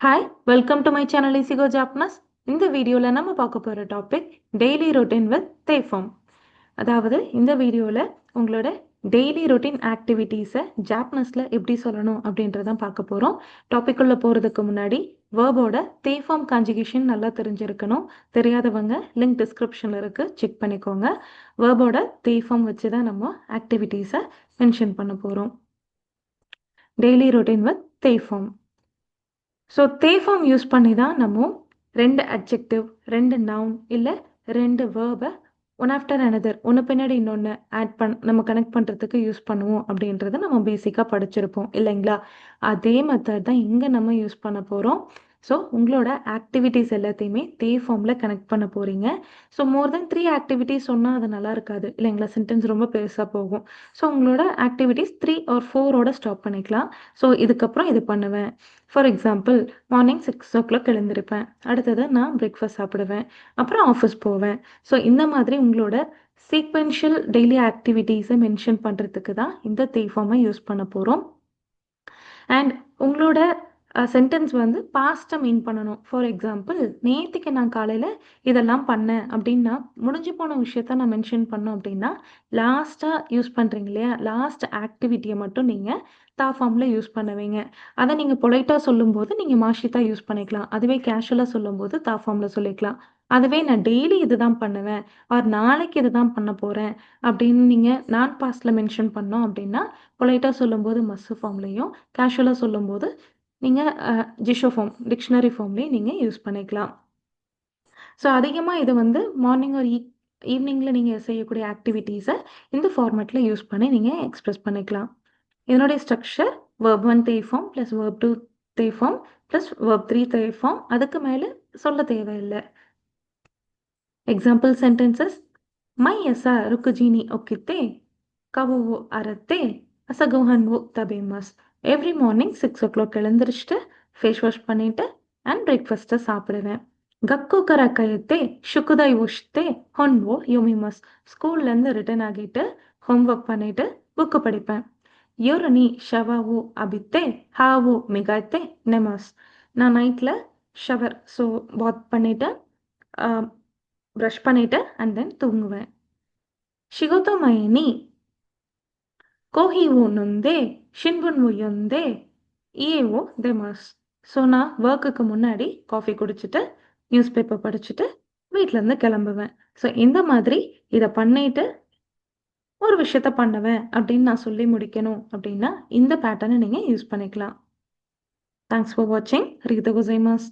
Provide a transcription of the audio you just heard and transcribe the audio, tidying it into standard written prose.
Hi welcome to my channel easy go Japanese. இந்த வீடியோவில் நம்ம பார்க்க போகிற topic daily routine with te form. அதாவது இந்த வீடியோவில் உங்களோட டெய்லி ரொட்டீன் ஆக்டிவிட்டீஸை ஜாப்னஸில் எப்படி சொல்லணும் அப்படின்றதான் பார்க்க போகிறோம். டாபிக்குள்ளே போகிறதுக்கு முன்னாடி வேர்போட தேஃபார்ம் கான்ஜுகேஷன் நல்லா தெரிஞ்சிருக்கணும். தெரியாதவங்க லிங்க் டிஸ்கிரிப்ஷனில் இருக்குது, செக் பண்ணிக்கோங்க. வேர்போட தேஃபார்ம் வச்சு தான் நம்ம ஆக்டிவிட்டீஸை மென்ஷன் பண்ண போகிறோம். Daily routine with te form. So te form use பண்ணி தான் நம்ம 2 அட்ஜெக்டிவ், 2 நவுன் இல்லை 2 வேர்பை ஒன் ஆஃப்டர் அனதர் ஒன்று பின்னாடி இன்னொன்று நம்ம கனெக்ட் பண்ணுறதுக்கு யூஸ் பண்ணுவோம் அப்படின்றத நம்ம பேசிக்காக படிச்சிருப்போம் இல்லைங்களா? அதே மெத்தட் தான் இங்கே நம்ம யூஸ் பண்ண போகிறோம். ஸோ உங்களோட ஆக்டிவிட்டீஸ் எல்லாத்தையுமே தேஃபார்மில் கனெக்ட் பண்ண போகிறீங்க. ஸோ மோர் தென் 3 ஆக்டிவிட்டீஸ் சொன்னால் அது நல்லா இருக்காது இல்லைங்களா? சென்டென்ஸ் ரொம்ப பெருசாக போகும். ஸோ உங்களோட ஆக்டிவிட்டீஸ் 3 or 4ஓட ஸ்டாப் பண்ணிக்கலாம். ஸோ இதுக்கப்புறம் இது பண்ணுவேன். For example, morning 6 o'clock எழுந்திருப்பேன். அடுத்தது நான் பிரேக்ஃபாஸ்ட் சாப்பிடுவேன். அப்புறம் ஆஃபீஸ் போவேன். ஸோ இந்த மாதிரி உங்களோட சீக்வென்ஷியல் டெய்லி ஆக்டிவிட்டீஸை மென்ஷன் பண்ணுறதுக்கு தான் இந்த தேஃபார்மை யூஸ் பண்ண போகிறோம். அண்ட் உங்களோட சென்டென்ஸ் வந்து பாஸ்ட்டை மீன் பண்ணணும். ஃபார் எக்ஸாம்பிள், நேற்றுக்கு நான் காலையில் இதெல்லாம் பண்ணேன் அப்படின்னா, முடிஞ்சு போன விஷயத்த நான் மென்ஷன் பண்ணோம் அப்படின்னா, லாஸ்ட்டாக யூஸ் பண்ணுறீங்க இல்லையா, லாஸ்ட் ஆக்டிவிட்டியை மட்டும் நீங்கள் தா ஃபார்மில் யூஸ் பண்ணுவீங்க. அதை நீங்கள் பொலைட்டாக சொல்லும்போது நீங்கள் மாஷித்தா யூஸ் பண்ணிக்கலாம். அதுவே கேஷுவலாக சொல்லும்போது தா ஃபார்மில் சொல்லிக்கலாம். அதுவே நான் டெய்லி இது தான் பண்ணுவேன் ஆர் நாளைக்கு இது தான் பண்ண போகிறேன் அப்படின்னு நீங்கள் நான் பாஸ்டில் மென்ஷன் பண்ணோம் அப்படின்னா, பொலைட்டாக சொல்லும்போது மஸ்ஸு ஃபார்ம்லேயும், கேஷுவலாக சொல்லும்போது நீங்கள் ஜிஷோ ஃபார்ம், டிக்ஷனரி ஃபார்ம்லேயும் நீங்கள் யூஸ் பண்ணிக்கலாம். ஸோ அதிகமாக இது வந்து மார்னிங் ஒரு ஈவினிங்கில் நீங்கள் செய்யக்கூடிய ஆக்டிவிட்டீஸை இந்த ஃபார்மேட்டில் யூஸ் பண்ணி நீங்கள் எக்ஸ்பிரஸ் பண்ணிக்கலாம். இதனுடைய structure verb 1 te form plus verb 2 te form plus verb 3 te form. அதுக்கு மேலே சொல்ல தேவையில்லை. எக்ஸாம்பிள் சென்டென்சஸ்: மை எசா ருக்குஜினி ஒக்கித்தே கவுவோ அரத்தே அசகோஹன்வோ தபேமஸ். எவ்ரி மார்னிங் 6 o'clock எழுந்திரிச்சிட்டு ஃபேஸ் வாஷ் பண்ணிவிட்டு அண்ட் பிரேக்ஃபாஸ்ட்டை சாப்பிடுவேன். கக்கு கரக்கயத்தே ஷுக்குதாய் உஷ்தே ஹொன்வோ யோமிமஸ். ஸ்கூல்லேருந்து ரிட்டர்ன் ஆகிட்டு ஹோம்ஒர்க் பண்ணிவிட்டு புக்கு படிப்பேன். யோரணி ஷவாவோ அபித்தே ஹாவோ மிகாய்த்தே நெமஸ். நான் நைட்டில் ஷவர் பாத் பண்ணிவிட்டு ப்ரஷ் பண்ணிவிட்டு அண்ட் தென் தூங்குவேன். ஷிகோத்தோ மயனி கோஹிவோ நொந்தே ஷின்புன்வோ யொந்தே இஏவோ தெமஸ். ஸோ நான் ஒர்க்குக்கு முன்னாடி காஃபி குடிச்சிட்டு நியூஸ் பேப்பர் படிச்சுட்டு வீட்டிலேருந்து கிளம்புவேன். ஸோ இந்த மாதிரி இதை பண்ணிட்டு ஒரு விஷயத்த பண்ணுவேன் அப்படின்னு நான் சொல்லி முடிக்கணும் அப்படின்னா இந்த பேட்டர்னை நீங்கள் யூஸ் பண்ணிக்கலாம். தேங்க்ஸ் ஃபார் வாட்சிங். ரீதா கோசைமாஸ்.